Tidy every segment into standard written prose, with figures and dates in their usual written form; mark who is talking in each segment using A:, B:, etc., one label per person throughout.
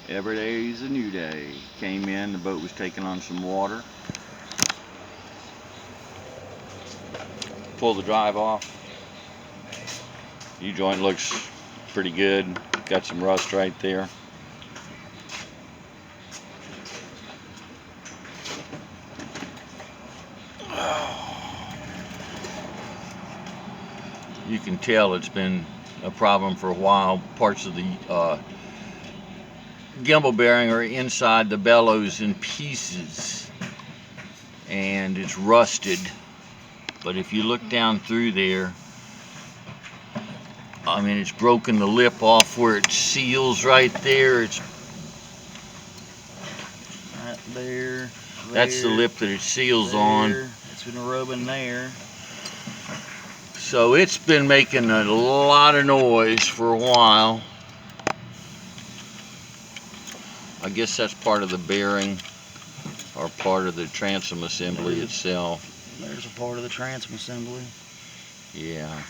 A: Every day's a new day. Came in, the boat was taking on some water. Pull the drive off. U-joint looks pretty good. Got some rust right there. You can tell it's been a problem for a while. Parts of the gimbal bearing are inside the bellows in pieces, and it's rusted. But if you look down through there, I mean, it's broken the lip off where it seals right there. It's
B: right there.
A: That's the lip that it seals on.
B: It's been rubbing there.
A: So it's been making a lot of noise for a while. I guess that's part of the bearing or part of the transom assembly itself.
B: There's a part of the transom assembly.
A: Yeah.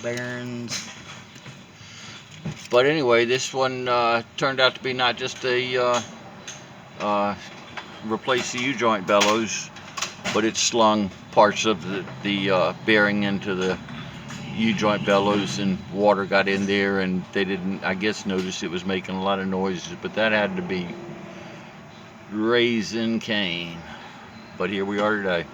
B: Bearings.
A: But anyway, this one turned out to be not just a replace the U-joint bellows, but it slung parts of the bearing into the U-joint bellows, and water got in there, and they didn't, I guess, notice it was making a lot of noises, but that had to be raising Cain. But here we are today.